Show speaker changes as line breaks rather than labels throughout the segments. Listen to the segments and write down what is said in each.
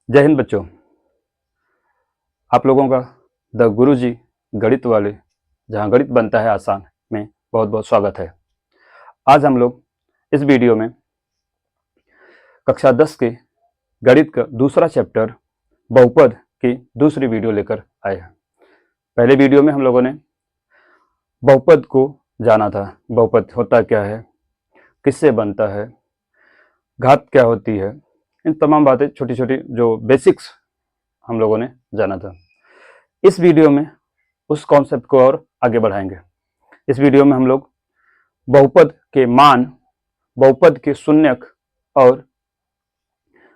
जय हिंद बच्चों। आप लोगों का द गुरुजी गणित वाले, जहां गणित बनता है आसान, में बहुत बहुत स्वागत है। आज हम लोग इस वीडियो में कक्षा 10 के गणित का दूसरा चैप्टर बहुपद की दूसरी वीडियो लेकर आए हैं। पहले वीडियो में हम लोगों ने बहुपद को जाना था। बहुपद होता क्या है, किससे बनता है, घात क्या होती है, इन तमाम बातें, छोटी छोटी जो बेसिक्स हम लोगों ने जाना था। इस वीडियो में उस कॉन्सेप्ट को और आगे बढ़ाएंगे। इस वीडियो में हम लोग बहुपद के मान, बहुपद के शून्यक और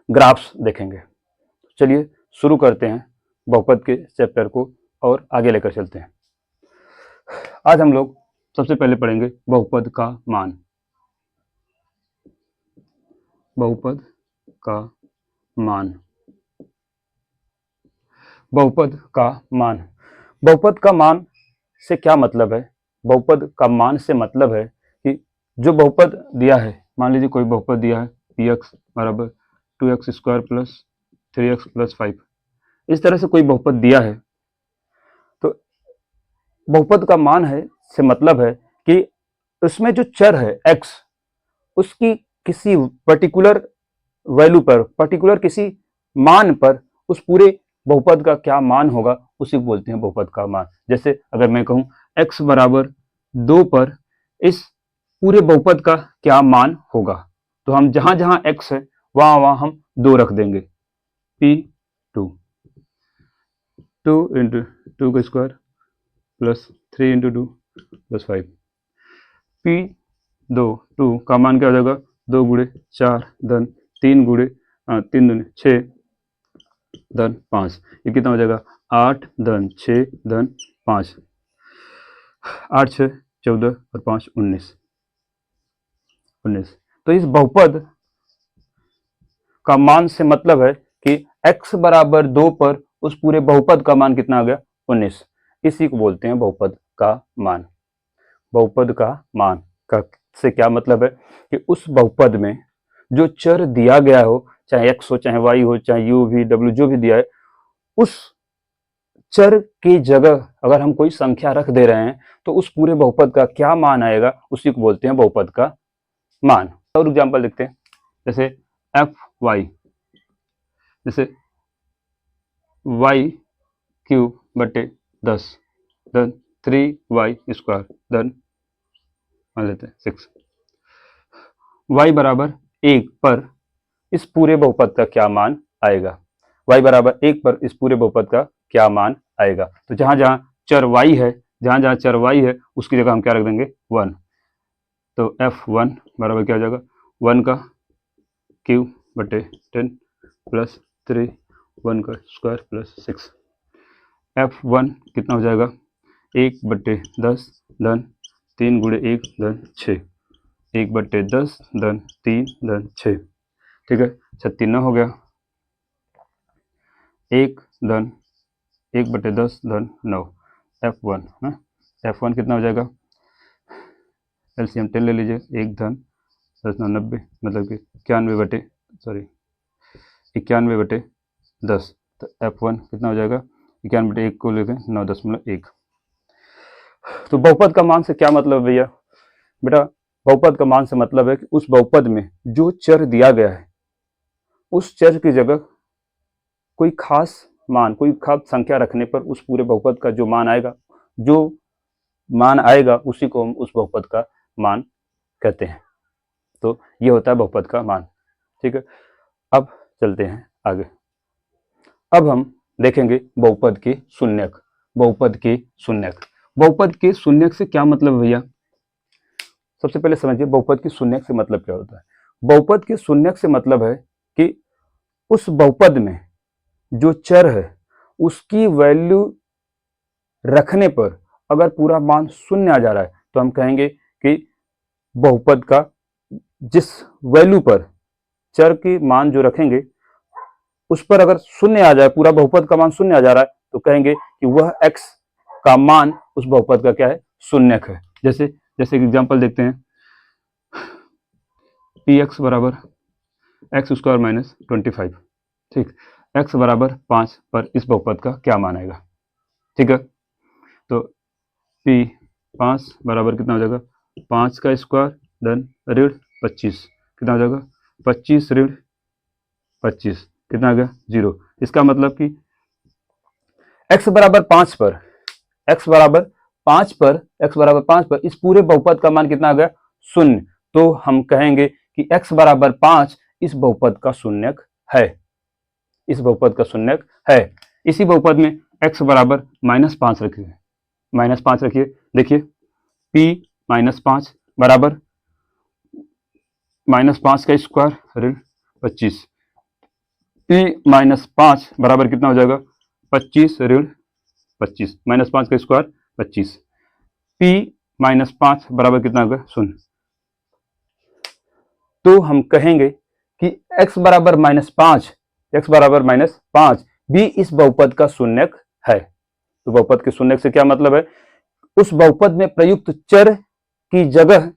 ग्राफ्स देखेंगे। चलिए शुरू करते हैं बहुपद के चैप्टर को और आगे लेकर चलते हैं। आज हम लोग सबसे पहले पढ़ेंगे बहुपद का मान। बहुपद का मान, बहुपद का मान। बहुपद का मान से क्या मतलब है? बहुपद का मान से मतलब है कि जो बहुपद दिया है, मान लीजिए कोई बहुपद दिया है px बराबर 2x square plus 3x plus 5, इस तरह से कोई बहुपद दिया है, तो बहुपद का मान है से मतलब है कि उसमें जो चर है x, उसकी किसी पर्टिकुलर वैल्यू पर, पर्टिकुलर किसी मान पर उस पूरे बहुपद का क्या मान होगा, उसी को बोलते हैं बहुपद का मान। जैसे अगर मैं कहूं x बराबर 2 पर इस पूरे बहुपद का क्या मान होगा, तो हम जहां जहां x है वहां वहां हम 2 रख देंगे। p2, 2 इंटू 2 का square plus 3 into 2 plus 5। p2 का मान क्या हो जाएगा? 2 गुणे 4 धन 3 गुणे 3 धन 6 धन 5, ये कितना हो जाएगा? 8 धन 6 धन 5, 8 6 14 और 5 19। तो इस बहुपद का मान से मतलब है कि x बराबर 2 पर उस पूरे बहुपद का मान कितना आ गया? 19। इसी को बोलते हैं बहुपद का मान। बहुपद का मान का से क्या मतलब है कि उस बहुपद में जो चर दिया गया हो, चाहे x हो, चाहे y हो, चाहे u v w जो भी दिया है, उस चर की जगह अगर हम कोई संख्या रख दे रहे हैं तो उस पूरे बहुपद का क्या मान आएगा, उसी को बोलते हैं बहुपद का मान। और एग्जांपल देखते हैं, जैसे एफ वाई, जैसे वाई क्यूब बटे 10 धन 3y स्क्वायर धन मान लेते हैं 6। y बराबर 1 पर इस पूरे बहुपद का क्या मान आएगा? y बराबर 1 पर इस पूरे बहुपद का क्या मान आएगा? तो जहां जहां चर y है, जहां जहां चर y है उसकी जगह हम क्या रख देंगे? 1। तो f1 बराबर क्या हो जाएगा? 1 का क्यूब बटे 10 प्लस 3 1 का स्क्वायर प्लस 6। f1 कितना हो जाएगा? 1 बटे 10 धन 3 गुणे 1 धन 6, 1 बटे 10 धन 3 धन 6, ठीक है, 36 हो गया। 1 धन 1 बटे 10 धन 9, f1 है। f1 कितना हो जाएगा? एलसीएम 10 ले लीजिए, 1 धन 10 9 90, मतलब कि 91 बटे 10। तो f1 कितना हो जाएगा? 91 बटे 1 को लेकर 9.1। तो बहुपद का मान से क्या मतलब भैया? बेटा बहुपद का मान से मतलब है कि उस बहुपद में जो चर दिया गया है, उस चर की जगह कोई खास मान, कोई खास संख्या रखने पर उस पूरे बहुपद का जो मान आएगा, उसी को हम उस बहुपद का मान कहते हैं। तो ये होता है बहुपद का मान, ठीक है। अब चलते हैं आगे। अब हम देखेंगे बहुपद के शून्यक। बहुपद के शून्यक, बहुपद के शून्यक से क्या मतलब है भैया? सबसे पहले समझिए बहुपद के शून्यक से मतलब क्या होता है। बहुपद के शून्यक से मतलब है कि उस बहुपद में जो चर है उसकी वैल्यू रखने पर अगर पूरा मान शून्य आ जा रहा है तो हम कहेंगे कि बहुपद का जिस वैल्यू पर चर की मान जो रखेंगे उस पर अगर शून्य आ जाए, पूरा बहुपद का मान शून्य आ जा रहा है, तो कहेंगे कि वह x का मान उस बहुपद का क्या है? शून्यक है। जैसे एग्जांपल देखते हैं, px बराबर x स्क्वायर माइनस 25, ठीक। x बराबर 5 पर इस बहुपद का क्या मान आएगा। ठीक है, तो p 5 बराबर कितना हो जाएगा, 5 का स्क्वायर धन ऋण 25, कितना हो जाएगा 25 ऋण 25, कितना आ गया 0। इसका मतलब कि x बराबर 5 पर इस पूरे बहुपद का मान कितना आ गया 0। तो हम कहेंगे कि x बराबर 5 इस बहुपद का शून्यक है, इस बहुपद का शून्यक है। इसी बहुपद में x बराबर -5 रखिए, -5 रखिए। देखिए p -5 बराबर -5 का स्क्वायर ऋण 25, p -5 बराबर कितना हो जाएगा 25 ऋण 25, -5 का स्क्वायर 25, p -5 बराबर कितना होगा 0। तो हम कहेंगे कि x बराबर -5 भी इस बहुपद का शून्यक है। तो बहुपद के शून्यक से क्या मतलब है, उस बहुपद में प्रयुक्त चर की जगह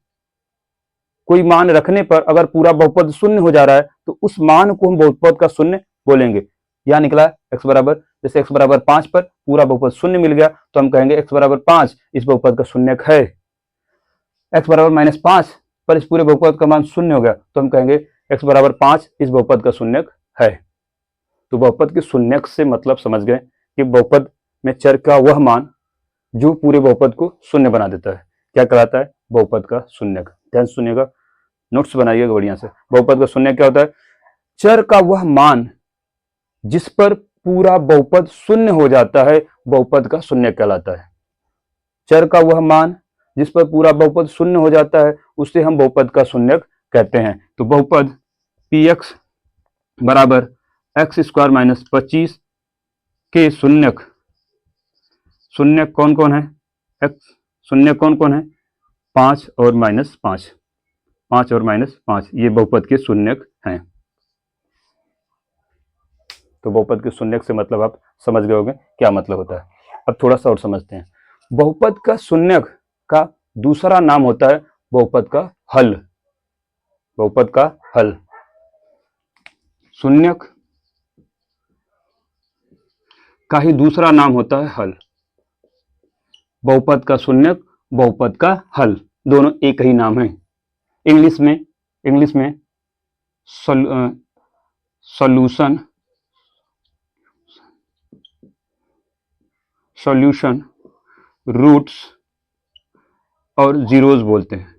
कोई मान रखने पर अगर पूरा बहुपद शून्य हो जा रहा है तो उस मान को हम बहुपद का शून्य बोलेंगे। यहां निकला x बराबर, जैसे x बराबर 5 पर पूरा बहुपद शून्य मिल गया तो हम कहेंगे x बराबर 5 इस बहुपद का शून्यक है। x बराबर -5 पर इस पूरे बहुपद का मान शून्य हो गया तो हम कहेंगे x बराबर 5 इस बहुपद का शून्यक है। तो बहुपद के शून्यक से मतलब समझ गए कि बहुपद में चर का वह मान जो पूरे बहुपद को शून्य बना देता है क्या कहलाता है, बहुपद का शून्यक। ध्यान सुनिएगा, नोट्स बनाइएगा बढ़िया से। बहुपद का शून्यक क्या होता है, चर का वह मान जिस पर पूरा बहुपद शून्य हो जाता है बहुपद का शून्यक कहलाता है। चर का वह मान जिस पर पूरा बहुपद शून्य हो जाता है उसे हम बहुपद का शून्यक कहते हैं। तो बहुपद px बराबर x² - 25 के शून्यक कौन कौन है, x शून्यक कौन कौन है 5 और -5, 5 और -5 ये बहुपद के शून्यक हैं। तो बहुपद के शून्यक से मतलब आप समझ गए होंगे क्या मतलब होता है। अब थोड़ा सा और समझते हैं। बहुपद का शून्यक का दूसरा नाम होता है बहुपद का हल। बहुपद का हल, शून्यक का ही दूसरा नाम होता है हल। बहुपद का शून्यक, बहुपद का हल, दोनों एक ही नाम है। इंग्लिश में सॉल्यूशन, रूट्स और जीरोज बोलते हैं,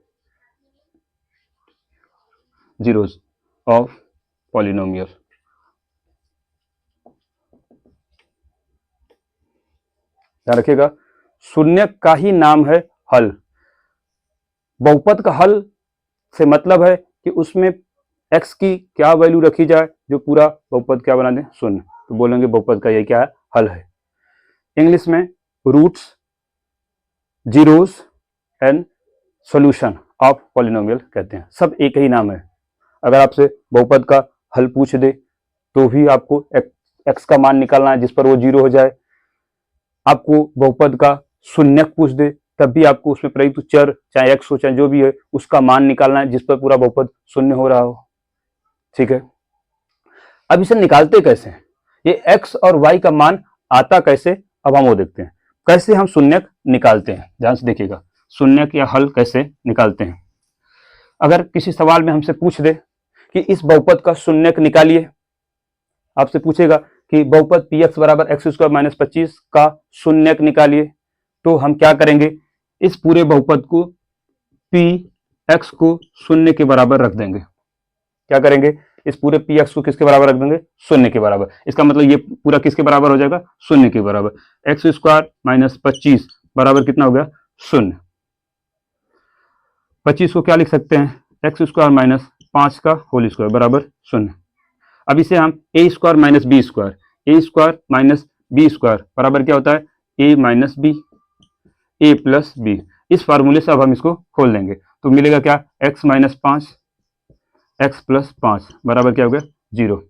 जीरोज ऑफ पॉलिनोमियल। ध्यान रखिएगा, शून्यक का ही नाम है हल। बहुपद का हल से मतलब है कि उसमें x की क्या वैल्यू रखी जाए जो पूरा बहुपद क्या बना दे, शून्य। तो बोलेंगे बहुपद का ये क्या है, हल है। इंग्लिश में roots, zeros and solution of polynomial कहते हैं, सब एक ही नाम है। अगर आपसे बहुपद का हल पूछ दे तो भी आपको x का मान निकालना है जिस पर वो जीरो हो जाए। आपको बहुपद का शून्यक पूछ दे तब भी आपको उसमें प्रयुक्त चर चाहे x हो चाहे जो भी है उसका मान निकालना है जिस पर पूरा बहुपद शून्य हो रहा हो। ठीक है, अब इसे निकालते कैसे हैं, ये x और y का मान आता कैसे, अब हम वो देखते हैं कैसे हम शून्यक निकालते हैं। ध्यान से देखिएगा, शून्यक या हल कैसे निकालते हैं। अगर किसी सवाल में हमसे पूछ दे कि इस बहुपद का शून्यक निकालिए, आपसे पूछेगा कि बहुपद px बराबर x² - 25 का शून्यक निकालिए, तो हम क्या करेंगे, इस पूरे बहुपद को px को शून्य के बराबर रख देंगे। क्या करेंगे, इस पूरे px को किसके बराबर रख देंगे, शून्य के बराबर। इसका मतलब ये पूरा किसके बराबर हो जाएगा, शून्य के बराबर। x² - 25 बराबर कितना हो गया, शून्य। 25 को क्या लिख सकते हैं, x² - 5 का होल स्क्वायर बराबर शून्य। अब इसे हम a² - b स्क्वायर बराबर क्या होता है, a - b, a + b। इस फार्मूले से अब हम इसको खोल देंगे तो मिलेगा क्या, x - 5 x + 5 बराबर क्या हो गया, 0।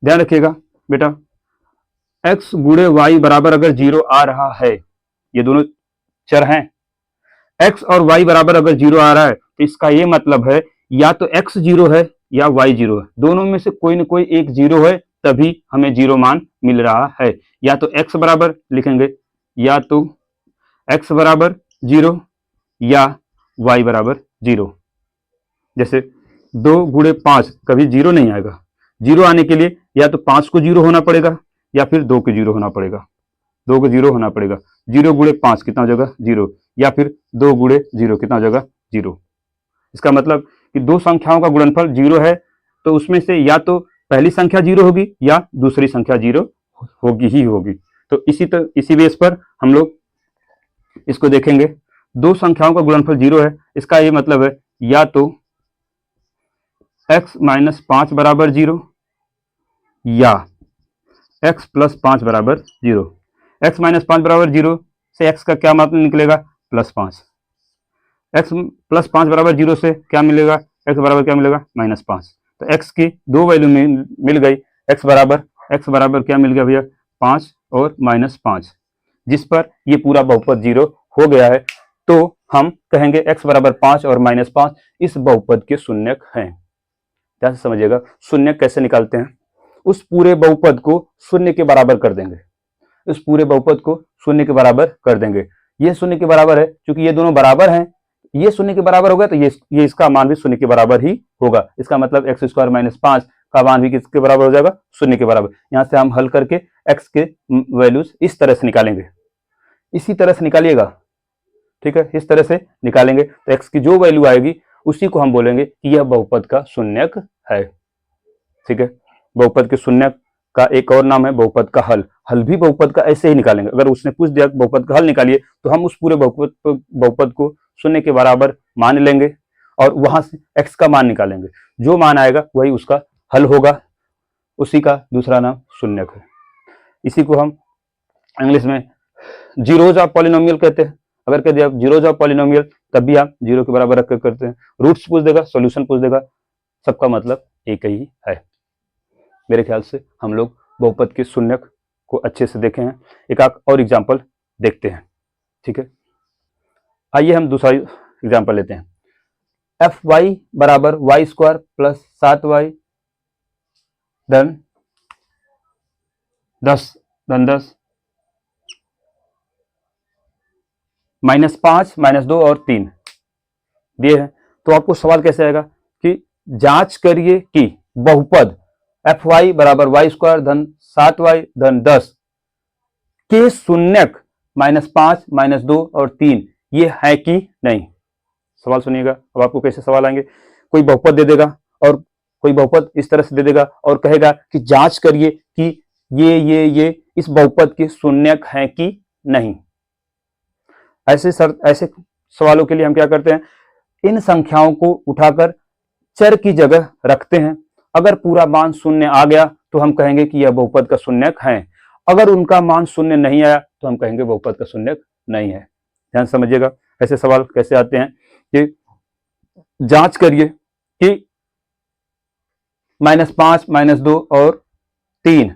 ध्यान रखिएगा बेटा, x गुणे y बराबर अगर 0 आ रहा है, ये दोनों चर हैं, x और y बराबर अगर 0 आ रहा है तो इसका ये मतलब है या तो x 0 है या y 0 है, दोनों में से कोई ना कोई एक 0 है तभी हमें 0 मान मिल रहा है। या तो x बराबर लिखेंगे, या तो x बराबर 0 या y बराबर 0। जैसे 2 गुणे 5 कभी 0 नहीं आएगा। 0 आने के लिए या तो 5 को 0 होना पड़ेगा या फिर 2 को 0 होना पड़ेगा। 2 को 0 होना पड़ेगा। 0 गुणे 5 कितना हो जाएगा 0, या फिर 2 गुणे 0 कितना हो जाएगा 0। इसका मतलब कि दो संख्याओं का गुणनफल 0 है तो उसमें से या तो पहली संख्या 0 होगी या दूसरी संख्या 0 होगी ही होगी। तो इसी बेस पर हम लोग इसको देखेंगे। दो संख्याओं का गुणनफल 0 है, इसका ये मतलब है या तो x माइनस 5 बराबर 0 या x प्लस 5 बराबर 0। x माइनस 5 बराबर 0 से x का क्या मतलब निकलेगा प्लस 5। x प्लस 5 बराबर 0 से क्या मिलेगा, x बराबर क्या मिलेगा माइनस 5। तो x की दो वैल्यू मिल गई। x बराबर क्या मिल गया भैया 5 और माइनस 5, जिस पर ये पूरा बहुपद 0 हो गया है। तो हम कहेंगे x बराबर 5 और माइनस 5 इस बहुपद के शून्यक हैं। ध्यान से समझिएगा, शून्यक कैसे निकालते हैं। उस पूरे बहुपद को शून्य के बराबर कर देंगे। उस पूरे बहुपद को शून्य के बराबर कर देंगे। ये शून्य के बराबर है, क्योंकि ये दोनों बराबर हैं। ये शून्य के बराबर होगा तो ये इसका मान भी शून्य के बराबर ही होगा। इसका मतलब एक्स स्क्वायर माइनस 5 का मान भी किसके बराबर हो जाएगा, शून्य के बराबर। यहां से हम हल करके एक्स के वैल्यूज इस तरह से निकालेंगे। इसी तरह से निकालिएगा, ठीक है, इस तरह से निकालेंगे तो एक्स की जो वैल्यू आएगी उसी को हम बोलेंगे कि यह बहुपद का शून्यक है। ठीक है, बहुपद के शून्यक का एक और नाम है बहुपद का हल। हल भी बहुपद का ऐसे ही निकालेंगे। अगर उसने पूछ दिया बहुपद का हल निकालिए तो हम उस पूरे बहुपद को शून्य के बराबर मान लेंगे और वहां से एक्स का मान निकालेंगे। जो मान आएगा वही उसका हल होगा, उसी का दूसरा नाम शून्यक है। इसी को हम इंग्लिश में जीरोज ऑफ पॉलिनोमियल कहते हैं। अगर कह दिया जीरोज ऑफ पॉलिनोमियल तब भी आप 0 के बराबर रख कर करते हैं। रूट्स पूछ देगा, सॉल्यूशन पूछ देगा, सबका मतलब एक ही है। मेरे ख्याल से हम लोग बहुपद के शून्यक को अच्छे से देखे हैं। एक और एग्जाम्पल देखते हैं, ठीक है। आइए हम दूसरा एग्जाम्पल लेते हैं। एफ वाई बराबर वाई स्क्वायर प्लस 7y धन 10 माइनस 5 माइनस 2 और 3 दिए हैं। तो आपको सवाल कैसे आएगा कि जांच करिए कि बहुपद एफ वाई बराबर वाई स्क्वायर धन 7y धन 10 के शून्यक माइनस 5 माइनस 2 और 3 ये है कि नहीं। सवाल सुनिएगा। अब आपको कैसे सवाल आएंगे, कोई बहुपद दे देगा और कोई बहुपद इस तरह से दे देगा और कहेगा कि जांच करिए कि ये इस बहुपद के शून्यक हैं कि नहीं। ऐसे सवालों के लिए हम क्या करते हैं, इन संख्याओं को उठाकर चर की जगह रखते हैं। अगर पूरा मान शून्य आ गया तो हम कहेंगे कि यह बहुपद का शून्यक है। अगर उनका मान शून्य नहीं आया तो हम कहेंगे बहुपद का शून्यक नहीं है। ध्यान समझिएगा ऐसे सवाल कैसे आते हैं कि जांच करिए कि -5 -2 और 3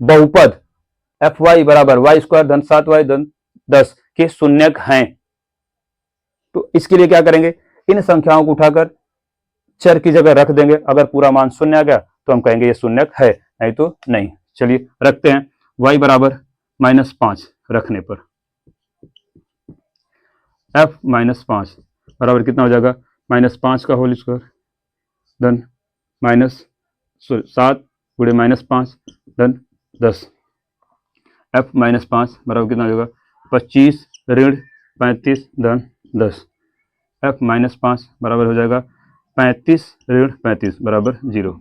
बहुपद एफ वाई बराबर वाई स्क्वायर धन 7y धन 10 के शून्यक हैं। तो इसके लिए क्या करेंगे, इन संख्याओं को उठाकर चर की जगह रख देंगे। अगर पूरा मान शून्य आ गया तो हम कहेंगे ये शून्यक है, नहीं तो नहीं। चलिए रखते हैं। y बराबर -5 रखने पर f -5 बराबर कितना हो जाएगा, -5 का होल स्क्वायर धन -7 गुणे -5 धन 10। f -5 बराबर कितना हो जाएगा 25 ऋण 35 धन 10। f -5 बराबर हो जाएगा 35 ऋण 35 बराबर 0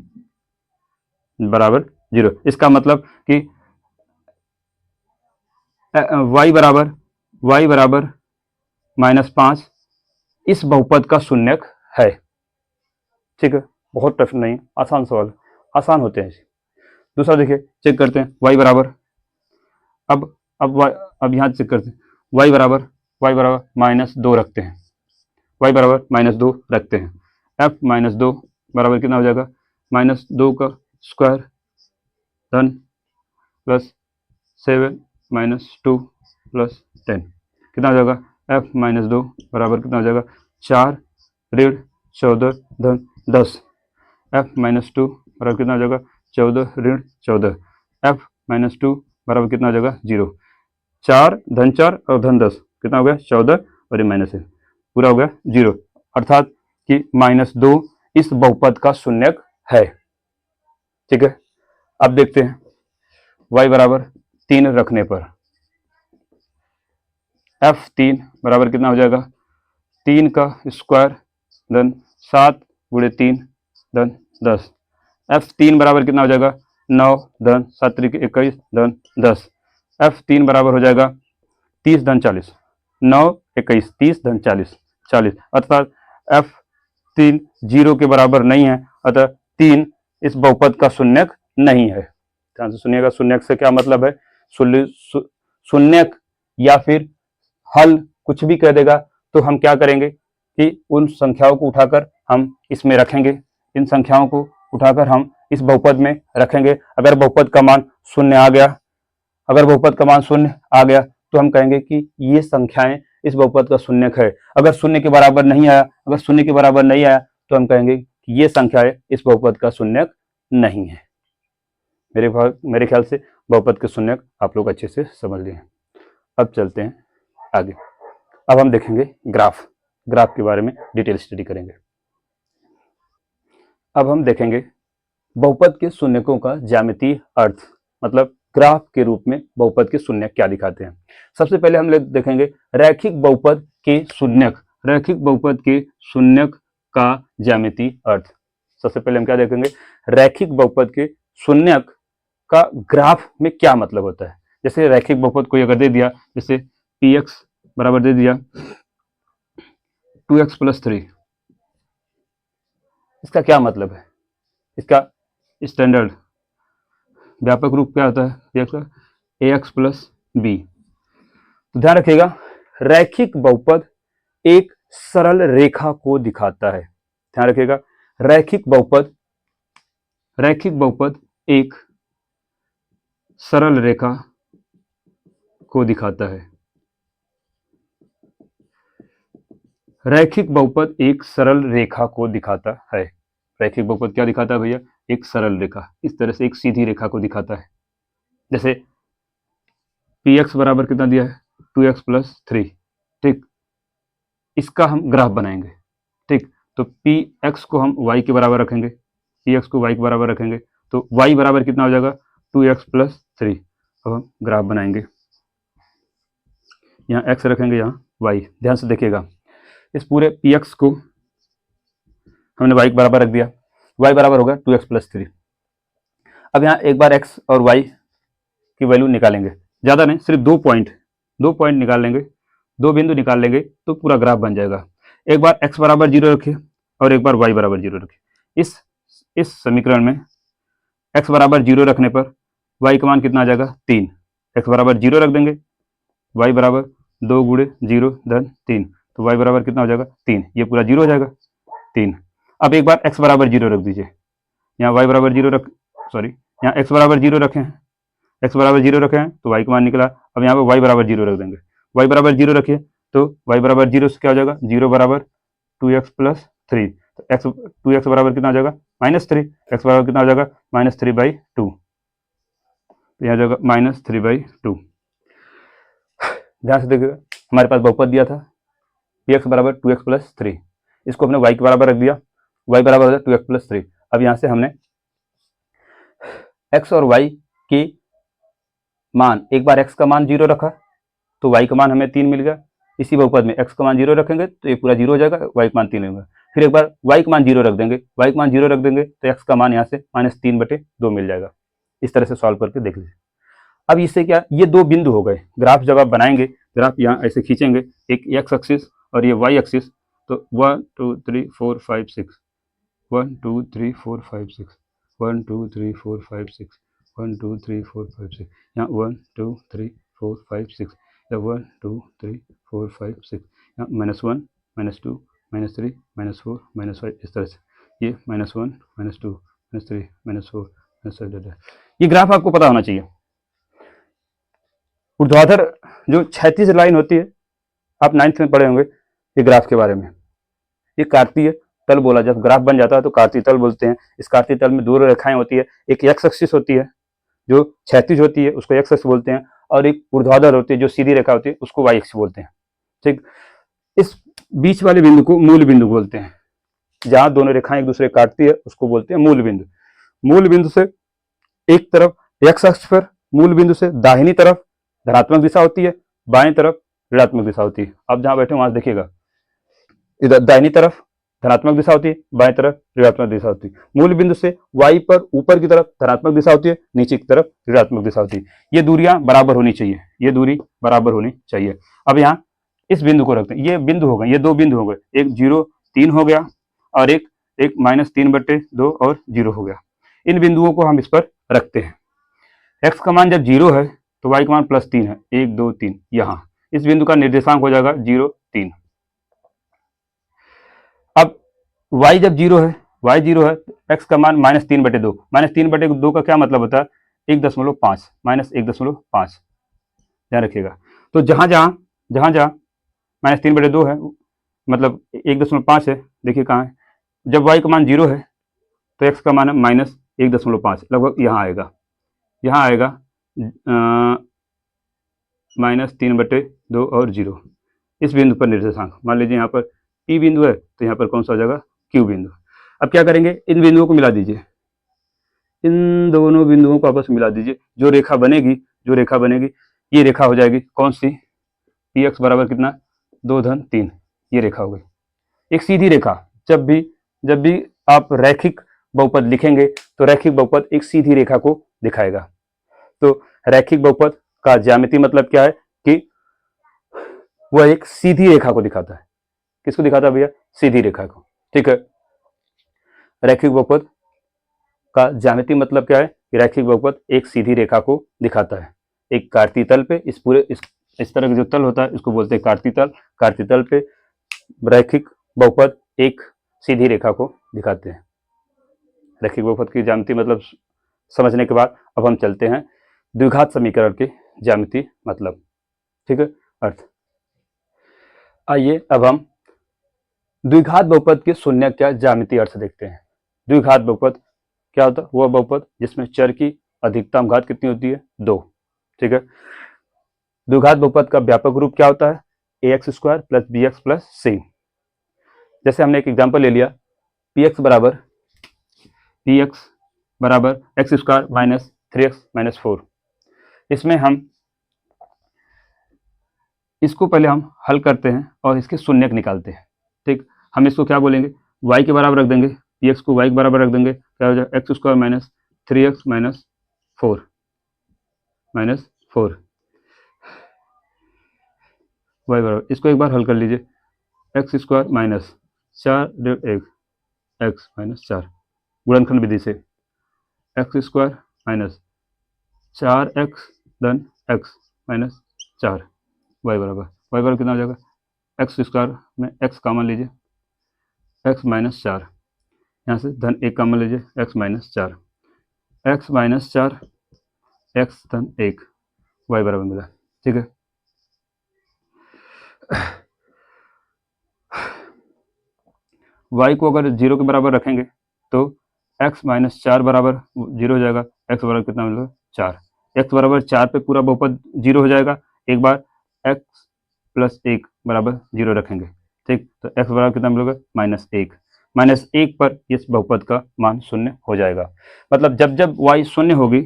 बराबर 0। इसका मतलब कि y बराबर -5 इस बहुपद का शून्यक है। ठीक है, बहुत टफ नहीं, आसान सवाल, आसान होते हैं। दूसरा देखिए, चेक करते हैं y बराबर, अब यहाँ चेक करते हैं y बराबर -2 रखते हैं। y बराबर -2 रखते हैं। f -2 बराबर कितना हो जाएगा, -2 का स्क्वायर धन +7 -2 +10 कितना हो जाएगा, f -2 बराबर कितना हो जाएगा 4 ऋण 14 धन 10। f -2 बराबर कितना हो जाएगा 14 ऋण 14, f -2 बराबर कितना हो जाएगा 0, 4 धन 4 और धन 10 कितना हो गया 14 और ये माइनस है, पूरा हो गया 0, अर्थात कि -2 इस बहुपद का शून्यक है। ठीक है, अब देखते हैं y बराबर 3 रखने पर f3 बराबर कितना हो जाएगा 3 का स्क्वायर धन 7 गुणे 3 धन 10, f3 बराबर कितना हो जाएगा 9 धन 7 × 21 धन 10, f3 बराबर हो जाएगा 30 धन 40, 9 21 30 धन 40 40, अर्थात f3 0 के बराबर नहीं है, अतः 3 इस बहुपद का शून्यक नहीं है। ध्यान से सुनिएगा, शून्यक से क्या मतलब है, शून्यक या फिर हल कुछ भी कह देगा तो हम क्या करेंगे कि उन संख्याओं को उठाकर हम इसमें रखेंगे, इन संख्याओं को उठाकर हम इस बहुपद में रखेंगे। अगर बहुपद का मान शून्य आ गया, अगर बहुपद का मान शून्य आ गया तो हम कहेंगे कि ये संख्याएं इस बहुपद का शून्यक है। अगर शून्य के बराबर नहीं आया, अगर शून्य के बराबर नहीं आया तो हम कहेंगे कि ये संख्याएं इस बहुपद का शून्यक नहीं है। मेरे ख्याल से बहुपद के शून्यक आप लोग अच्छे से समझ लिए। अब चलते हैं आगे। अब हम देखेंगे ग्राफ के बारे में डिटेल स्टडी करेंगे। अब हम देखेंगे बहुपद के शून्यकों का ज्यामितीय अर्थ, मतलब ग्राफ के रूप में बहुपद के शून्यक क्या दिखाते हैं। सबसे पहले हम लोग देखेंगे रैखिक बहुपद के शून्यक, रैखिक बहुपद के शून्यक का ज्यामितीय अर्थ। सबसे पहले हम क्या देखेंगे, रैखिक बहुपद के शून्यक का ग्राफ में क्या मतलब होता है। जैसे रैखिक बहुपद कोई अगर दे दिया, जैसे px बराबर दे दिया 2x + 3, इसका क्या मतलब है, इसका स्टैंडर्ड व्यापक रूप क्या होता है px का ax + b। तो ध्यान रखिएगा, रैखिक बहुपद एक सरल रेखा को दिखाता है। ध्यान रखिएगा, रैखिक बहुपद एक सरल रेखा को दिखाता है। रैखिक बहुपद एक सरल रेखा को दिखाता है। रैखिक बहुपद क्या दिखाता है भैया, एक सरल रेखा, इस तरह से एक सीधी रेखा को दिखाता है। जैसे px बराबर कितना दिया है 2x + 3, ठीक, इसका हम ग्राफ बनाएंगे। ठीक, तो px को हम y के बराबर रखेंगे, px को y के बराबर रखेंगे तो y बराबर कितना हो जाएगा 2x + 3। अब हम ग्राफ बनाएंगे, यहाँ x रखेंगे, यहाँ y। ध्यान से देखिएगा, इस पूरे px को हमने y के बराबर रख दिया, y बराबर होगा 2x + 3। अब यहाँ एक बार x और y की वैल्यू निकालेंगे, ज़्यादा नहीं, सिर्फ 2 पॉइंट निकाल लेंगे, 2 बिंदु निकाल लेंगे तो पूरा ग्राफ बन जाएगा। एक बार x बराबर 0 रखिए और एक बार y बराबर 0 रखिए। इस समीकरण में x बराबर 0 रखने पर y का मान कितना आ जाएगा 3, x बराबर 0 रख देंगे, y बराबर 2 × 0 धन 3, तो y बराबर कितना हो जाएगा 3, ये पूरा 0 हो जाएगा 3। अब एक बार x बराबर 0 रख दीजिए, यहाँ y बराबर 0 यहाँ x बराबर 0 रखे हैं, x बराबर 0 रखे हैं तो y का मान निकला। अब यहाँ पे y बराबर 0 रख देंगे, y बराबर 0 रखिए तो y बराबर 0 से क्या हो जाएगा 0 बराबर 2x + 3, तो 2x बराबर कितना हो जाएगा -3, x बराबर कितना हो जाएगा -3/2, तो यहाँ जाएगा -3/2। ध्यान से देखिएगा, हमारे पास बहुपद दिया था px बराबर 2x + 3, इसको हमने y के बराबर रख दिया, y बराबर हो जाए 2x + 3। अब यहाँ से हमने x और y के मान, एक बार x का मान 0 रखा तो y का मान हमें 3 मिल गया। इसी बहुपद में x का मान 0 रखेंगे तो ये पूरा 0 हो जाएगा, y का मान 3 होगा। फिर एक बार y का मान 0 रख देंगे, y का मान 0 रख देंगे तो x का मान यहाँ से -3/2 मिल जाएगा। इस तरह से सॉल्व करके देख लीजिए। अब इससे क्या, ये 2 बिंदु हो गए। ग्राफ जब आप बनाएंगे, ग्राफ यहाँ ऐसे खींचेंगे, एक x एक्सिस और ये y एक्सिस, तो 1 2 3 4 5 6, 1 2 3 4 5 6, 1 2 3 4 5 6, 1 2 3 4 5 6, यहाँ 1 2 3 4 5 6, या 1 2 3 4 5 6, यहाँ -1 -2 -3 -4 -5, इस तरह से ये -1 -2 -3 -4 -5। ये ग्राफ आपको पता होना चाहिए। ऊर्ध्वाधर जो क्षैतिज लाइन होती है, आप 9th में पढ़े होंगे ये ग्राफ के बारे में, ये काटती है तल बोला, जब ग्राफ बन जाता है तो कार्तीय तल बोलते हैं। इस कार्तीय तल में दो रेखाएं होती है, एक एक्स एक्सिस होती है जो क्षैतिज होती है उसको एक्स एक्सिस बोलते हैं, और एक ऊर्ध्वाधर होती है जो सीधी रेखा होती है उसको वाई एक्सिस बोलते हैं। ठीक, इस बीच वाले बिंदु को मूल बिंदु बोलते हैं। जहां दोनों रेखाएं एक दूसरे काटती है उसको बोलते हैं मूल बिंदु। मूल बिंदु से एक तरफ एक्स अक्ष पर मूल बिंदु से दाहिनी तरफ धनात्मक दिशा होती है, बाएं तरफ ऋणात्मक दिशा होती है। आप जहां बैठे वहां से देखिएगा, इधर दाहिनी तरफ धनात्मक दिशा होती है, बाएं तरफ ऋणात्मक दिशा होती है। मूल बिंदु से वाई पर ऊपर की तरफ धनात्मक दिशा होती है, नीचे की तरफ ऋणात्मक दिशा होती है। ये दूरियां बराबर होनी चाहिए, ये दूरी बराबर होनी चाहिए। अब यहाँ इस बिंदु को रखते हैं, ये बिंदु हो गए, ये दो बिंदु हो गए, एक 0, 3 हो गया और एक -3/2 और 0 हो गया। इन बिंदुओं को हम इस पर रखते हैं। एक्स का मान जब 0 है तो वाई का मान +3 है, 1 2 3। यहाँ इस बिंदु का निर्देशांक हो जाएगा 0 3। अब y जब 0 है, y 0 है तो x का मान -3/2। -3/2 का क्या मतलब होता है? 1.5 -1.5, ध्यान रखिएगा। तो जहां जहां -3/2 है मतलब 1.5 है, देखिए कहाँ है। जब y का मान 0 है तो x का मान है -1.5, लगभग यहाँ आएगा, -3/2 और 0। इस बिंदु पर निर्देशांक मान लीजिए यहाँ पर P बिंदु है तो यहाँ पर कौन सा हो जाएगा? Q बिंदु। अब क्या करेंगे, इन बिंदुओं को मिला दीजिए, इन दोनों बिंदुओं को आपस में मिला दीजिए। जो रेखा बनेगी ये रेखा हो जाएगी कौन सी? Px बराबर कितना? 2-3। ये रेखा हो गई एक सीधी रेखा। जब भी आप रैखिक बहुपद लिखेंगे तो रैखिक बहुपद एक सीधी रेखा को दिखाएगा। तो रैखिक बहुपद का ज्यामितीय मतलब क्या है कि वह एक सीधी रेखा को दिखाता है। किसको दिखाता है भैया? सीधी रेखा को। ठीक है, रैखिक बहुपद का ज्यामितीय मतलब क्या है कि रैखिक बहुपद एक सीधी रेखा को दिखाता है। एक कार्तीय तल पे इस तरह का जो तल होता है इसको बोलते हैं कार्तीय तल। कार्तीय तल पे रैखिक बहुपद एक सीधी रेखा को दिखाते हैं। रैखिक बहुपद की ज्यामितीय मतलब समझने के बाद अब हम चलते हैं द्विघात समीकरण के ज्यामितीय मतलब। ठीक है, अर्थ। आइए अब हम द्विघात बहुपद के शून्य का ज्यामितीय अर्थ देखते हैं। द्विघात बहुपद क्या होता है? वह बहुपद जिसमें चर की अधिकतम घात कितनी होती है? 2। ठीक है, द्विघात बहुपद का व्यापक रूप क्या होता है? ax² + bx + c। जैसे हमने एक एग्जांपल ले लिया, px बराबर x² - 3x - 4। इसमें हम इसको पहले हम हल करते हैं और इसके शून्यक निकालते हैं। ठीक, हम इसको क्या बोलेंगे? y के बराबर रख देंगे, px को y के बराबर रख देंगे, क्या हो जाएगा? x² - 3x - 4 y बराबर, इसको एक बार हल कर लीजिए, x² - 4 x - 4 गुणनखंड विधि से x² - 4x धन x - 4 y बराबर कितना हो जाएगा? x² में x कॉमन लीजिए, x - 4, यहाँ से धन 1 कॉमन लीजिए, x - 4 x धन 1 y बराबर मिला। ठीक है, y को अगर 0 के बराबर रखेंगे तो x - 4 बराबर 0 हो जाएगा। x बराबर कितना मिलेगा? 4। x बराबर 4 पे पूरा बहुपद 0 हो जाएगा। एक बार x + 1 बराबर 0 रखेंगे। ठीक, तो x बराबर कितना मिलेगा? -1। -1 पर इस बहुपद का मान 0 हो जाएगा। मतलब जब y 0 होगी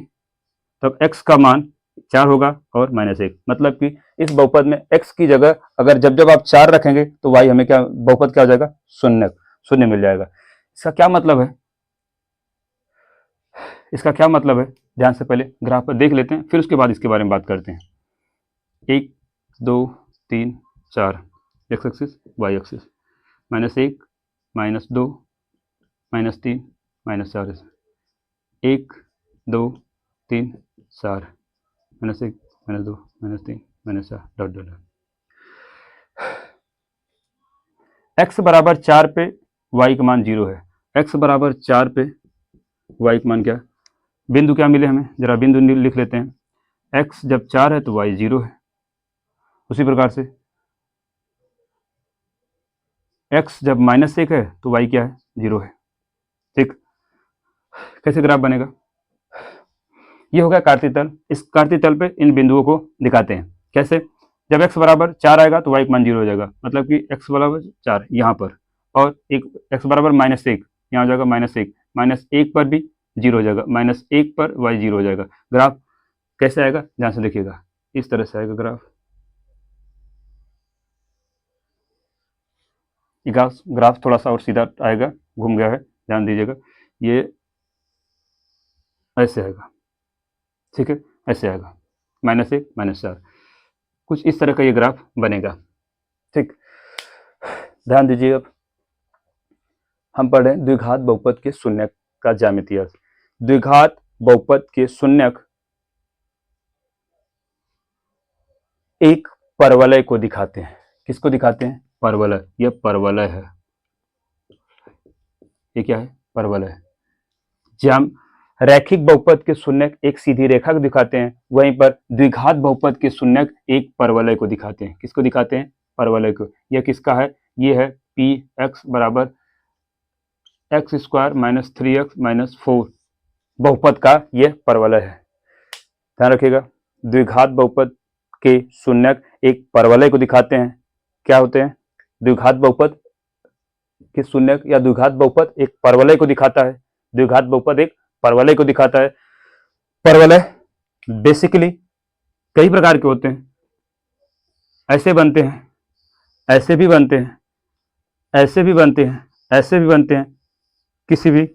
तब x का मान 4 होगा और -1। मतलब कि इस बहुपद में x की जगह अगर जब आप 4 रखेंगे तो y हमें क्या बहुपद क्या हो जाएगा? 0 मिल जाएगा। इसका क्या मतलब है? ध्यान से पहले ग्राफ पर देख लेते हैं, फिर उसके बाद इसके बारे में बात करते हैं। 1 2 3 4 x axis y axis, -1 -2 -3 -4, 1 2 3 4 -1 -2 -3 -4 dot dot. x बराबर 4 पे y का मान 0 है। x बराबर 4 पे y का मान क्या? बिंदु क्या मिले हमें? जरा बिंदु लिख लेते हैं। x जब 4 है तो y 0 है। उसी प्रकार से x जब -1 है तो y क्या है, 0 है। ठीक, कैसे ग्राफ बनेगा, ये हो गया कार्तीय तल। इस कार्तीय तल पे इन बिंदुओं को दिखाते हैं। कैसे, जब x बराबर 4 आएगा तो y का मान 0 हो जाएगा, मतलब कि x बराबर 4 यहाँ पर, और एक x बराबर -1 यहाँ हो जाएगा, -1 पर भी 0 हो जाएगा, -1 पर y 0 हो जाएगा। ग्राफ कैसे आएगा, ध्यान से देखिएगा, इस तरह से आएगा ग्राफ। ग्राफ थोड़ा सा और सीधा आएगा, घूम गया है, ध्यान दीजिएगा, ये ऐसे आएगा। ठीक है, ऐसे आएगा, -1 -4, कुछ इस तरह का ये ग्राफ बनेगा। ठीक, ध्यान दीजिए, अब हम पढ़ रहे हैं द्विघात बहुपद के शून्यक का ज्यामितीय अर्थ। द्विघात बहुपद के शून्यक एक परवलय को दिखाते हैं। किसको दिखाते हैं, परवलय। यह परवलय है, ये क्या है, परवलय। रैखिक बहुपद के शून्यक एक सीधी रेखा को दिखाते हैं, वहीं पर द्विघात बहुपद के शून्यक एक परवलय को दिखाते हैं। किसको दिखाते हैं, परवलय को। यह किसका है, ये है पी एक्स बराबर x² - 3x - 4 बहुपद का यह परवलय है। ध्यान रखिएगा, द्विघात बहुपद के शून्यक एक परवलय को दिखाते हैं। क्या होते हैं, द्विघात बहुपद के शून्यक या द्विघात बहुपद एक परवलय को दिखाता है। द्विघात बहुपद एक परवलय को दिखाता है। परवलय बेसिकली कई प्रकार के होते हैं, ऐसे बनते हैं, ऐसे भी बनते हैं, ऐसे भी बनते हैं, ऐसे भी बनते हैं, किसी भी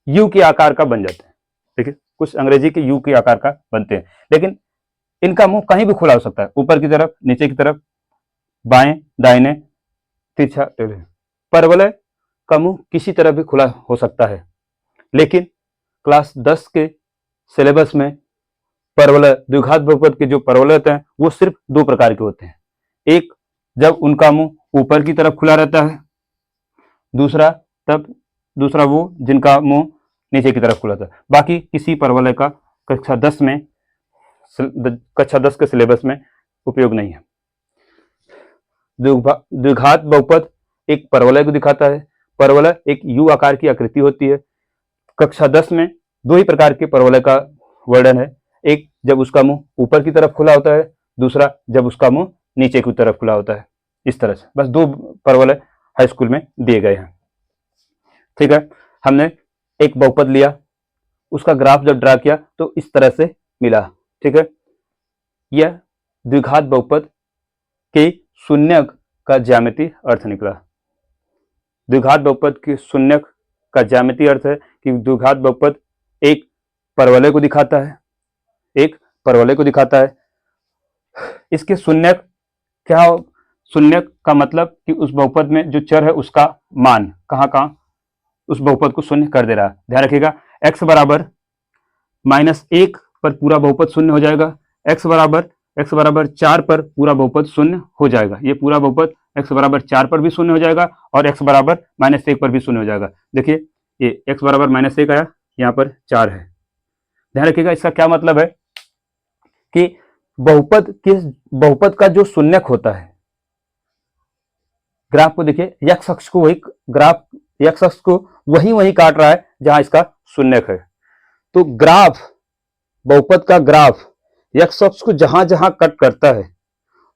यू के आकार का बन जाते हैं। ठीक है, कुछ अंग्रेजी के यू के आकार का बनते हैं, लेकिन इनका मुंह कहीं भी खुला हो सकता है, ऊपर की तरफ, नीचे की तरफ, बाएं दाहिने, तिरछा टेढ़े। परवलय का मुंह किसी तरह भी खुला हो सकता है, लेकिन क्लास 10 के सिलेबस में परवलय, द्विघात बहुपद के जो परवलय होते हैं वो सिर्फ 2 प्रकार के होते हैं। एक, जब उनका मुंह ऊपर की तरफ खुला रहता है, दूसरा वो जिनका मुंह नीचे की तरफ खुला था। बाकी किसी परवलय का कक्षा 10 के सिलेबस में उपयोग नहीं है। द्विघात बहुपद एक परवलय को दिखाता है। परवलय एक यू आकार की आकृति होती है। कक्षा 10 में 2 ही प्रकार के परवलय का वर्णन है। एक, जब उसका मुंह ऊपर की तरफ खुला होता है, दूसरा जब उसका मुंह नीचे की तरफ खुला होता है। इस तरह से बस 2 परवलय हाई स्कूल में दिए गए हैं। ठीक है, हमने एक बहुपद लिया, उसका ग्राफ जब ड्रा किया तो इस तरह से मिला। ठीक है, यह द्विघात बहुपद के शून्यक का ज्यामितीय अर्थ निकला। द्विघात बहुपद के शून्यक का ज्यामितीय अर्थ है कि द्विघात बहुपद एक परवलय को दिखाता है, एक परवलय को दिखाता है। इसके शून्यक क्या हो, शून्यक का मतलब कि उस बहुपद में जो चर है उसका मान कहाँ उस बहुपद को शून्य कर दे रहा है। ध्यान रखिएगा, x बराबर -1 पर पूरा बहुपद शून्य हो जाएगा, x बराबर 4 पर पूरा बहुपद शून्य हो जाएगा। ये पूरा बहुपद x बराबर 4 पर भी शून्य हो जाएगा और x बराबर -1 पर भी शून्य हो जाएगा। देखिए, ये x बराबर -1 आया, यहाँ पर 4 है। ध्यान रखिएगा, इसका क्या मतलब है कि बहुपद का जो शून्यक होता है, ग्राफ को देखिए, x अक्ष को वही काट रहा है जहां इसका शून्यक है। तो ग्राफ, बहुपद का ग्राफ x अक्ष को जहां जहां कट करता है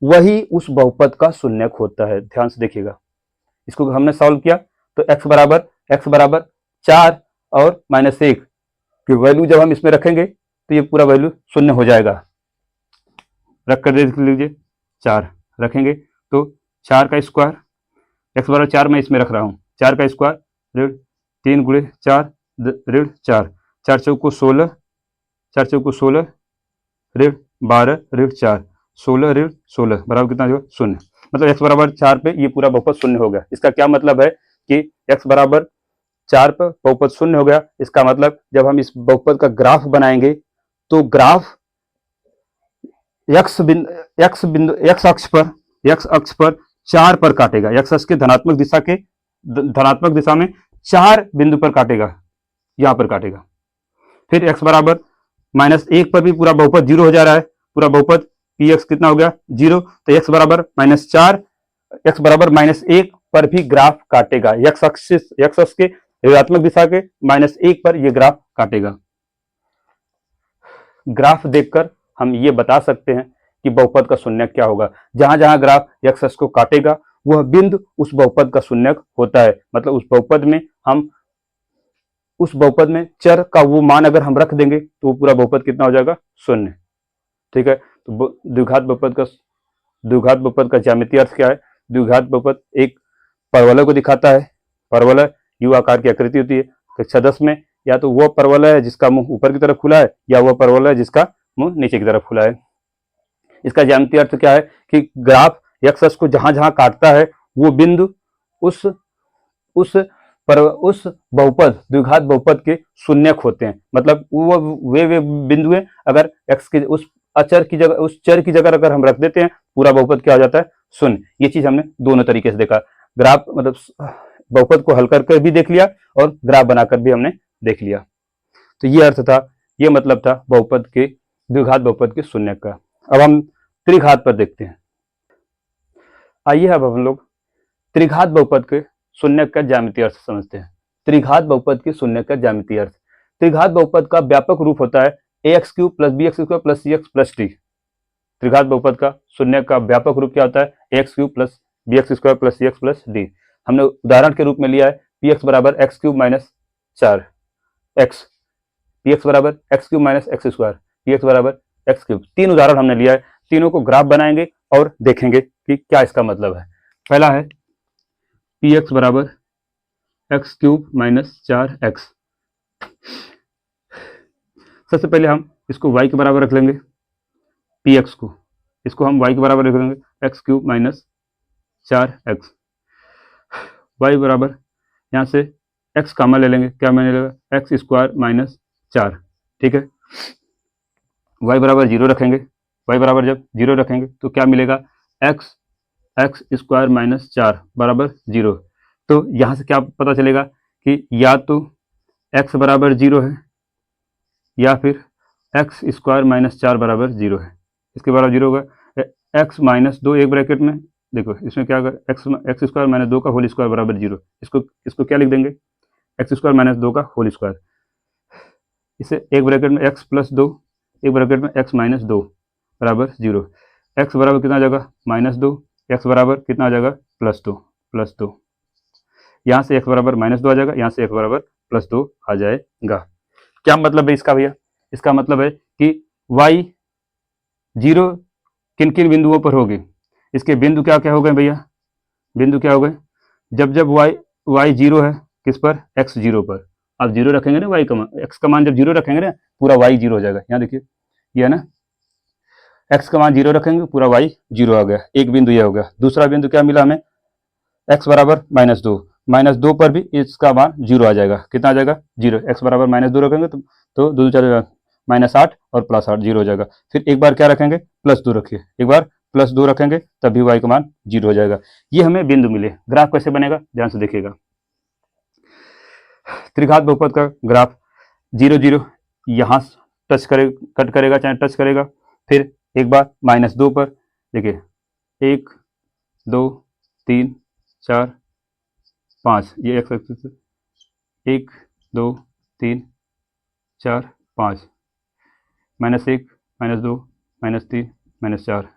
वही उस बहुपद का शून्यक होता है। ध्यान से देखिएगा, इसको हमने सॉल्व किया तो x बराबर 4 और -1 की वैल्यू जब हम इसमें रखेंगे तो ये पूरा वैल्यू शून्य हो जाएगा। रख कर देख लीजिए, 4 रखेंगे तो 4 का स्क्वायर, x बराबर 4 मैं इसमें रख रहा हूँ, 4 का स्क्वायर ऋण 3 × 4 ऋण 4, 4 चौको 16, 4 चौको 16 ऋण 12 ऋण 4, 16 ऋण 16 बराबर कितना जो 0। मतलब x बराबर 4 पे ये पूरा बहुपद शून्य हो गया। इसका क्या मतलब है कि x बराबर 4 पर बहुपद शून्य हो गया। इसका मतलब जब हम इस बहुपद का ग्राफ बनाएंगे तो ग्राफ x अक्ष पर 4 पर काटेगा। x अक्ष के धनात्मक दिशा में 4 बिंदु पर काटेगा, यहां पर काटेगा। फिर x बराबर -1 पर भी पूरा बहुपद 0 हो जा रहा है, पूरा बहुपद px कितना हो गया 0। तो x बराबर -4, x बराबर -1 पर भी ग्राफ काटेगा। एक्स अक्ष के ऋणात्मक दिशा के -1 पर यह ग्राफ काटेगा। ग्राफ देखकर हम ये बता सकते हैं कि बहुपद का शून्यक क्या होगा। जहां जहां ग्राफ एक्स अक्ष को काटेगा वह बिंदु उस बहुपद का शून्यक होता है। मतलब उस बहुपद में चर का वो मान अगर हम रख देंगे तो वो पूरा बहुपद कितना हो जाएगा, शून्य। ठीक है, तो द्विघात बहुपद का ज्यामितीय अर्थ क्या है? द्विघात बहुपद एक परवलय को दिखाता है। परवलय यू आकार की आकृति होती है। कक्षा 10 में या तो वह परवलय है जिसका मुंह ऊपर की तरफ खुला है, या वह परवलय है जिसका मुंह नीचे की तरफ खुला है। इसका ज्यामितीय अर्थ क्या है कि ग्राफ एक्स अक्ष को जहां जहां काटता है वो बिंदु उस बहुपद, द्विघात बहुपद के शून्यक होते हैं। मतलब वो वे बिंदु हैं, अगर एक्स के उस चर की जगह अगर हम रख देते हैं, पूरा बहुपद क्या हो जाता है, शून्य। ये चीज हमने दोनों तरीके से देखा। ग्राफ मतलब बहुपद को हल करके भी देख लिया और ग्राफ बनाकर भी हमने देख लिया। तो ये अर्थ था, ये मतलब था बहुपद के, द्विघात बहुपद के शून्यक का। अब हम त्रिघात पर देखते हैं। आइए अब हम लोग त्रिघात बहुपद के शून्यक का ज्यामितीय अर्थ समझते हैं। त्रिघात बहुपद के शून्यक का ज्यामितीय अर्थ। त्रिघात बहुपद का व्यापक रूप होता है ax³ + bx² + cx + d। त्रिघात बहुपद का शून्यक का व्यापक रूप क्या होता है? ax³ + bx² + cx + d। हमने उदाहरण के रूप में लिया है px = x³ - 4x, px = x³ - x², px = x³। तीन उदाहरण हमने लिया है। तीनों को ग्राफ बनाएंगे और देखेंगे कि क्या इसका मतलब है। पहला है px = x³ - 4x। सबसे पहले हम इसको y के बराबर रख लेंगे, px को, इसको हम y के बराबर रख लेंगे x³ - 4x। y बराबर यहाँ से x कामा ले लेंगे, क्या मैंने लेगा, x² - 4। ठीक है, y बराबर 0 रखेंगे। y बराबर जब 0 रखेंगे तो क्या मिलेगा, x² - 4 बराबर 0। तो यहाँ से क्या पता चलेगा कि या तो x बराबर 0 है या फिर x² - 4 बराबर 0 है। इसके बराबर 0 होगा x - 2, एक ब्रैकेट में देखो इसमें क्या होगा, x² - 2 का होल स्क्वायर बराबर 0। इसको क्या लिख देंगे, x² - 2 का होल स्क्वायर। इसे एक ब्रैकेट में x + 2, एक ब्रैकेट में x - 2 बराबर 0। x बराबर कितना आ जाएगा, -2, x बराबर कितना आ जाएगा, +2। यहाँ से x बराबर -2 आ जाएगा, यहाँ से x बराबर +2 आ जाएगा। क्या मतलब है इसका भैया? इसका मतलब है कि y 0 किन किन बिंदुओं पर होगी। इसके बिंदु क्या क्या हो गए भैया, बिंदु क्या हो गए, जब y 0 है किस पर, x 0 पर। आप 0 रखेंगे ना, y का मान, x का मान जब 0 रखेंगे ना, पूरा y 0 हो जाएगा। यहाँ देखिए ये है ना, x का मान 0 रखेंगे, पूरा y 0 आ गया। एक बिंदु ये हो गया। दूसरा बिंदु क्या मिला हमें, x बराबर -2, -2 पर भी इसका मान 0 आ जाएगा। कितना आ जाएगा, 0। x बराबर -2 रखेंगे तो 2 4 -8 और +8, 0 हो जाएगा। फिर एक बार क्या रखेंगे, +2 रखिए, एक बार +2 रखेंगे तभी y का मान 0 हो जाएगा। ये हमें बिंदु मिले। ग्राफ कैसे बनेगा, ध्यान से देखिएगा। त्रिघात बहुपद का ग्राफ 0 0 यहाँ कट करेगा, चाहे टच करेगा। फिर एक बार -2 पर देखिए, 1 2 3 4 5, ये x एक्सिस, 1 2 3 4 5, -1 -2 -3 -4,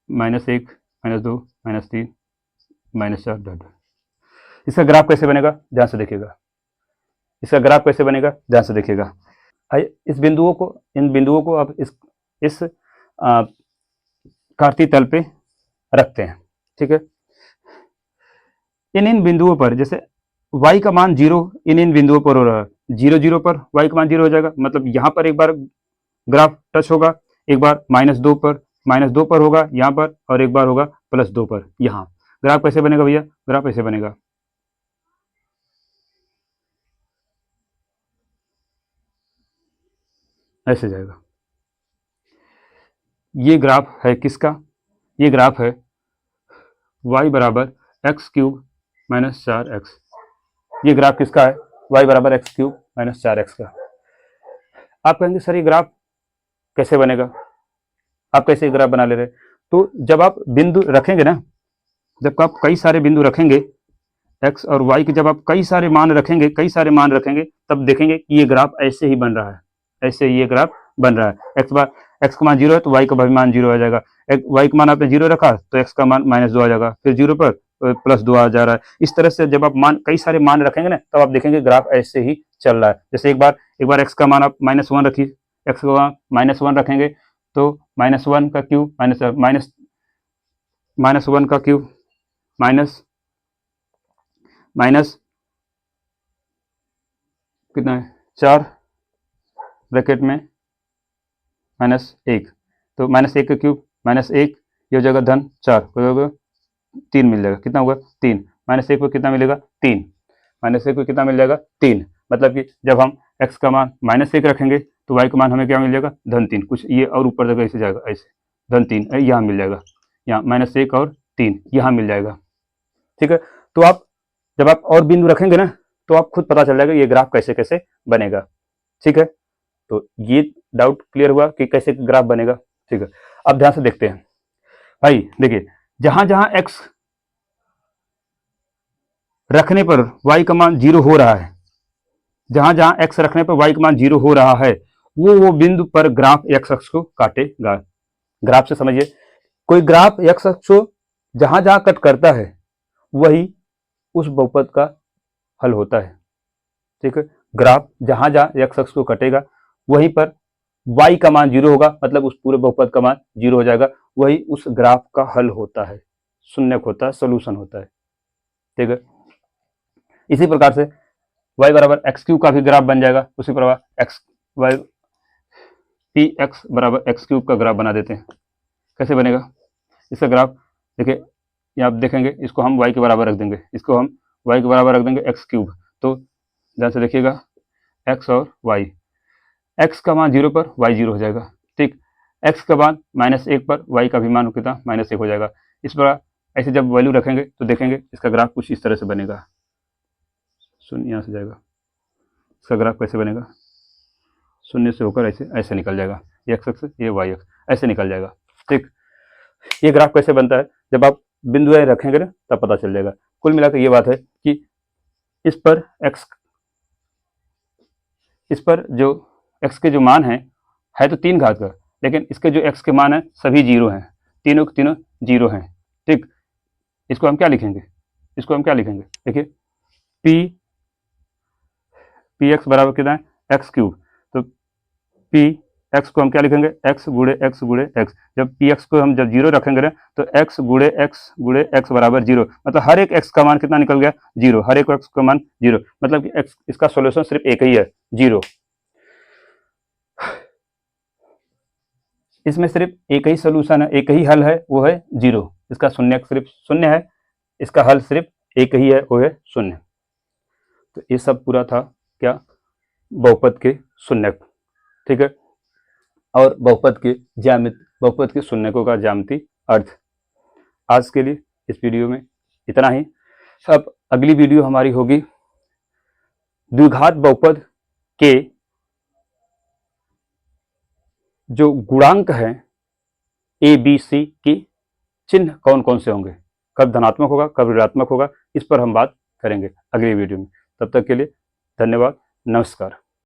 -1 -2 -3 -4। इसका ग्राफ कैसे बनेगा, ध्यान से देखिएगा। इसका ग्राफ कैसे बनेगा, ध्यान से देखिएगा। इन बिंदुओं को आप इस कार्तीय तल पे रखते हैं। ठीक है, इन बिंदुओं पर जैसे y का मान 0 इन बिंदुओं पर हो रहा है, 0 0 पर y का मान 0 हो जाएगा। मतलब यहाँ पर एक बार ग्राफ टच होगा, एक बार -2 पर होगा यहाँ पर, और एक बार होगा +2 पर यहाँ। ग्राफ कैसे बनेगा भैया, ग्राफ ऐसे बनेगा, ऐसे जाएगा। ये ग्राफ है किसका, ये ग्राफ है y बराबर x³ - 4x। ये ग्राफ किसका है, y बराबर x³ - 4x का। आप कहेंगे सर ये ग्राफ कैसे बनेगा, आप कैसे ग्राफ बना ले रहे? तो जब आप बिंदु रखेंगे ना, जब आप कई सारे बिंदु रखेंगे x और y के, जब आप कई सारे मान रखेंगे तब देखेंगे कि ये ग्राफ ऐसे ही बन रहा है, ऐसे ही ये ग्राफ बन रहा है। x का मान 0 है तो y का भी मान 0 आ जाएगा। y का मान आपने 0 रखा तो x का मान -2 आ जाएगा, फिर 0 पर +2 आ जा रहा है। इस तरह से जब आप कई सारे मान रखेंगे ना, तब आप देखेंगे ग्राफ ऐसे ही चल रहा है। जैसे एक बार x का मान आप -1 रखिए, x का मान -1 रखेंगे तो -1 का क्यूब -1 का क्यूब माइनस कितना है 4 ब्रैकेट में -1, तो -1 का क्यूब -1, ये हो जाएगा धन 4, हो जाएगा 3 मिल जाएगा। कितना होगा 3, -1 को कितना मिलेगा 3, -1 को कितना मिल जाएगा 3। मतलब कि जब हम x का मान -1 रखेंगे तो y का मान हमें क्या मिल जाएगा धन 3, कुछ ये और ऊपर जगह ऐसे जाएगा, ऐसे धन 3 यहाँ मिल जाएगा, यहाँ -1 और 3 यहाँ मिल जाएगा। ठीक है, तो आप जब आप और बिंदु रखेंगे ना तो आप खुद पता चल जाएगा ये ग्राफ कैसे कैसे बनेगा। ठीक है, तो ये डाउट क्लियर हुआ कि कैसे ग्राफ बनेगा। ठीक है, अब ध्यान से देखते हैं भाई। देखिए, जहां जहां x रखने पर y का मान 0 हो रहा है, जहां जहां x रखने पर y का मान 0 हो रहा है, वो बिंदु पर ग्राफ x अक्ष को काटेगा। ग्राफ से समझिए, कोई ग्राफ x अक्ष को जहां जहां कट करता है वही उस बहुपद का हल होता है। ठीक है, ग्राफ जहां जहां x अक्ष को कटेगा वहीं पर y का मान 0 होगा, मतलब उस पूरे बहुपद का मान 0 हो जाएगा, वही उस ग्राफ का हल होता है, शून्यक होता है, सोल्यूशन होता है। ठीक है, इसी प्रकार से y बराबर एक्स क्यूब का भी ग्राफ बन जाएगा। उसी प्रकार पी एक्स बराबर एक्स क्यूब का ग्राफ बना देते हैं। कैसे बनेगा इसका ग्राफ? देखिए, यहाँ आप देखेंगे, इसको हम y के बराबर रख देंगे, इसको हम y के बराबर रख देंगे एक्स क्यूब। तो ध्यान से देखिएगा, x और y, x का मान 0 पर y 0 हो जाएगा। ठीक, x का मान -1 पर y का भी मान कितना -1 हो जाएगा। इस प्रकार ऐसे जब वैल्यू रखेंगे तो देखेंगे इसका ग्राफ कुछ इस तरह से बनेगा। शून्य यहाँ से जाएगा, इसका ग्राफ कैसे बनेगा? शून्य से होकर ऐसे ऐसे निकल जाएगा, ये एक्स एक्स, ये वाई एक्स, ऐसे निकल जाएगा। ठीक, ये ग्राफ कैसे बनता है? जब आप बिंदु रखेंगे ना तब पता चल जाएगा। कुल मिलाकर ये बात है कि इस पर जो x के जो मान है तो 3 घात का, लेकिन इसके जो x के मान है सभी 0 हैं, तीनों के तीनों 0 हैं। ठीक, इसको हम क्या लिखेंगे? देखिए, पी एक्स बराबर कितना है? X cube. तो पी एक्स को हम क्या लिखेंगे? एक्स गुणे एक्स गुणे एक्स। जब पी एक्स को हम जब 0 रखेंगे ना तो एक्स गुणे एक्स बराबर 0, मतलब हर एक एक्स का मान कितना निकल गया? 0, हर एक एक्स का मान 0, मतलब कि एक्स, इसका सॉल्यूशन सिर्फ एक ही है, 0। इसमें सिर्फ एक ही सोल्यूशन है, एक ही हल है, वो है 0। इसका शून्यक सिर्फ 0 है, इसका हल सिर्फ एक ही है, वो है 0। तो ये सब पूरा था क्या? बहुपद के शून्यक। ठीक है, और बहुपद के शून्यकों का ज्यामितीय अर्थ। आज के लिए इस वीडियो में इतना ही। अब अगली वीडियो हमारी होगी द्विघात बहुपद के जो गुणांक हैं ए बी सी की चिन्ह कौन कौन से होंगे, कब धनात्मक होगा, कब ऋणात्मक होगा, इस पर हम बात करेंगे अगली वीडियो में। तब तक के लिए धन्यवाद, नमस्कार।